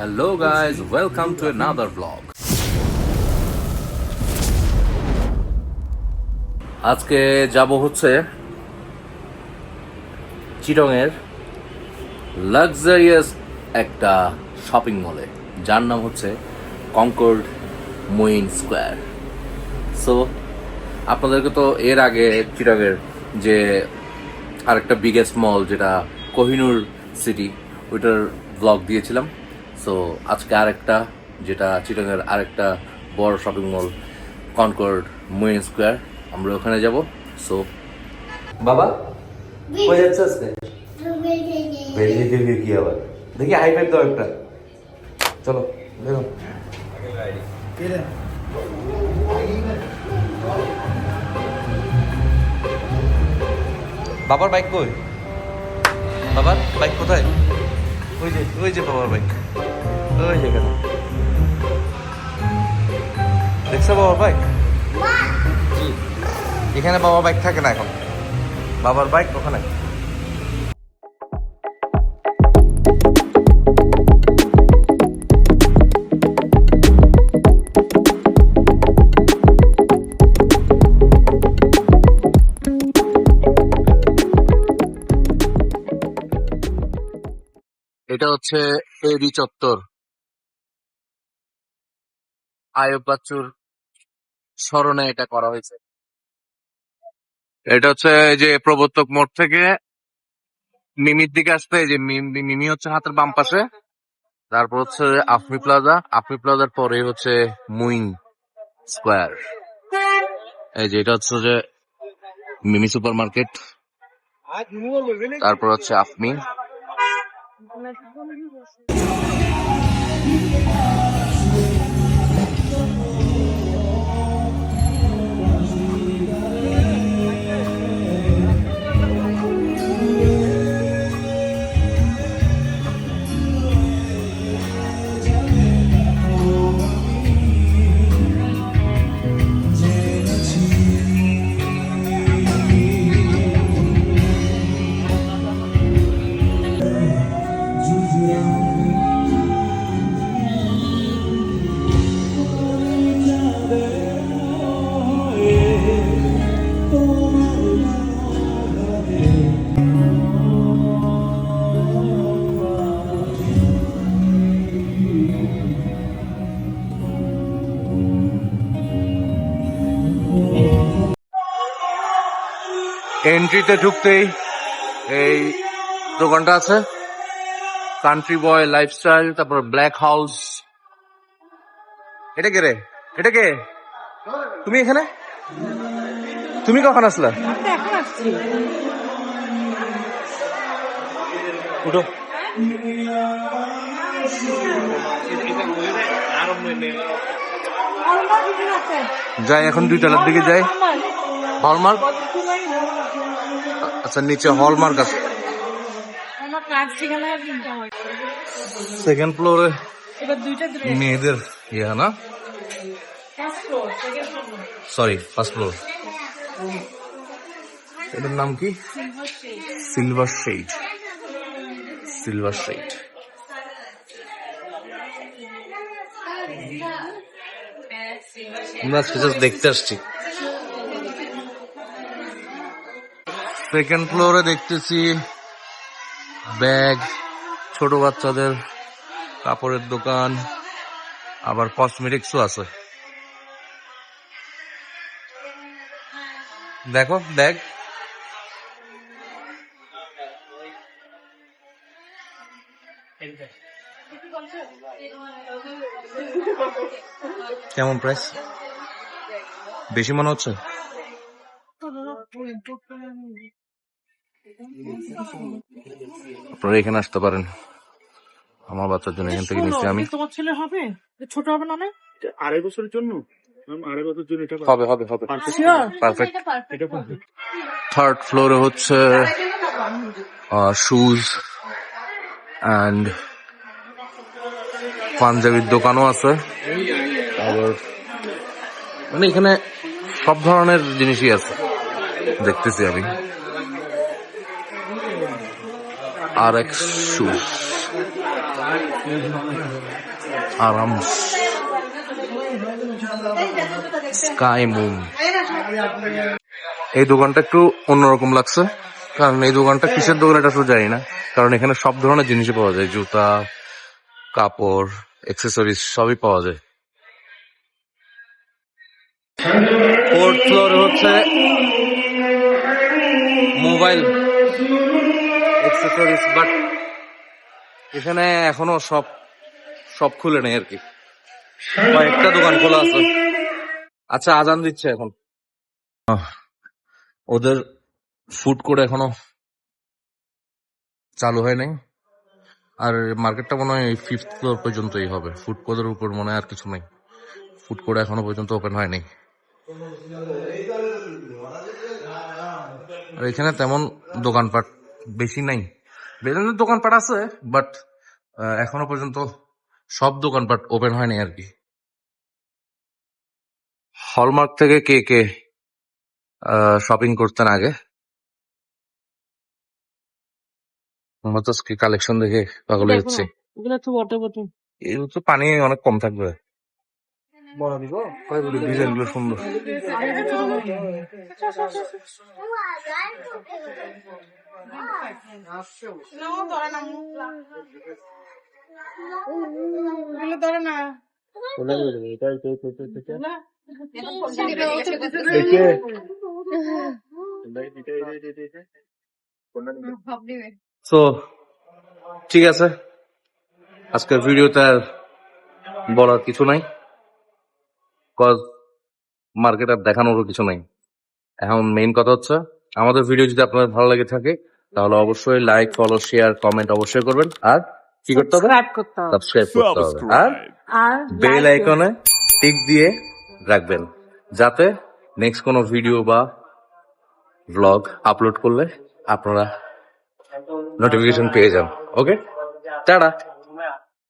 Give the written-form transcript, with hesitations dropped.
Hello guys, welcome to another vlog. আজকে যাব হচ্ছে চিটংয়ের লাক্সারিয়াস একটা শপিং মলে যার নাম হচ্ছে কনকর্ড মুইন স্কোয়ার। সো আপনাদেরকে তো এর আগে চিটংয়ের যে আরেকটা বিগেস্ট মল যেটা কোহিনুর সিটি ওইটার ব্লগ দিয়েছিলাম। সো আজকে আরেকটা যেটা চিটাগাংয়ের আরেকটা বড় shopping mall Concord Moin square, আমরা ওখানে যাব। সো বাবা কই যাচ্ছে আজকে? বেরিয়ে দিবি কি আবার? দেখি হাই ফাইভ দাও একটা, চলো দেখো। বাবার বাইক কই? বাবার বাইক কোথায়? ওই যে বাবার বাইক, ওই যে কেন দেখছো বাবার বাইক? জি, এখানে বাবার বাইক থাকে না এখন, বাবার বাইক ওখানে। এটা হচ্ছে এবি চত্বর, আইয়ুব বাচ্চুর স্মরণে এটা করা হয়েছে। এটা হচ্ছে যে প্রবর্তক মোড় থেকে মিমির দিকে আসতে, যে মিমি হচ্ছে হাতের বাম পাশে, তারপর হচ্ছে আফমি প্লাজা, আফমি প্লাজার পরে হচ্ছে মুইন স্কোয়ার। এই যে এটা হচ্ছে যে মিমি সুপার মার্কেট, তারপর হচ্ছে আফমি। এন্ট্রিতে ঢুকতেই এই দোকানটা আছে, কান্ট্রি বয় লাইফস্টাইল, তারপর ব্ল্যাক হাউস। এটা কে রে? এটা কে? তুমি এখানে? তুমি কখন আসলা? উঠো। যাই এখন 2 তলার দিকে যাই। হলমার্ক, আচ্ছা নিচে হলমার্ক আছে। সেকেন্ড ফ্লোরে মেয়েদের ইয়া না, সরি ফার্স্ট ফ্লোর। এটার নাম কি? Silver shade, silver shade. আমরা আজকে জাস্ট দেখতে আসছি। সেকেন্ড ফ্লোরে দেখতেছি ব্যাগ, ছোট বাচ্চাদের কাপড়ের দোকান, আবার কসমেটিক্সও আছে। দেখো ব্যাগ, কেমন প্রাইস? বেশি মনে হচ্ছে? আপনারা এখানে আসতে পারেন, আমার বাচ্চার জন্য এখান থেকে নিচ্ছি আমি। তোমার ছেলে হবে, ছোট হবে না? 2.5 বছরের জন্য, 2.5 বছরের জন্য এটা হবে হবে হবে, পারফেক্ট। থার্ড ফ্লোরে হচ্ছে শুজ অ্যান্ড পাঞ্জাবির দোকানও আছে। আবার মানে এখানে সব ধরনের জিনিসই আছে দেখতেছি আমি। আর এক শুজ, আরাম স্কাই মুন। এই দোকানটা একটু অন্যরকম লাগছে, কারণ এই দোকানটা কিসের দোকান এটা তো জানি না, কারণ এখানে সব ধরনের জিনিসই পাওয়া যায়, জুতা, কাপড়, অ্যাক্সেসরিজ সবই পাওয়া যায়। ফোর্থ ফ্লোরে হচ্ছে মোবাইল অ্যাক্সেসরিজ, বাট এখানে এখনো সব খুলে নেই আর কি, কয়েকটা দোকান খোলা আছে। আচ্ছা, আজান দিচ্ছে এখন। ওদের ফুড কোর্ট এখনো চালু হয় নাই, আর মার্কেটটা মনে হয় ফিফথ ফ্লোর পর্যন্তই হবে। ফুড কোর্টের উপর মনে হয় আর কিছু নাই, ফুড কোর্ট এখনো পর্যন্ত ওপেন হয়নি। আর এখানে তেমন দোকানপাট বেশি নাই, বিভিন্ন দোকানপাট আছে, বাট এখনো পর্যন্ত সব দোকানপাট ওপেন হয়নি আর কি। হলমার্ক থেকে কে কে শপিং করতেন আগে? আমরা তো কালেকশন দেখে পাগল হয়ে যাচ্ছি। এগুলো তো পানি অনেক কম থাকবে, ডিজাইন গুলো সুন্দর। তো ঠিক আছে, আজকের ভিডিওতে আর বলার কিছু নাই, কজ মার্কেট আর দেখানোরও কিছু নাই। এখন মেইন কথা হচ্ছে, আমাদের ভিডিও যদি আপনাদের ভালো লাগে থাকে তাহলে অবশ্যই লাইক, ফলো, শেয়ার, কমেন্ট অবশ্যই করবেন। আর কি করতে হবে? সাবস্ক্রাইব করতে হবে, আর বেল আইকনে টিক দিয়ে রাখবেন, যাতে নেক্সট কোনো ভিডিও বা ব্লগ আপলোড করলে আপনারা নোটিফিকেশন পেয়ে যান। ওকে, টাটা।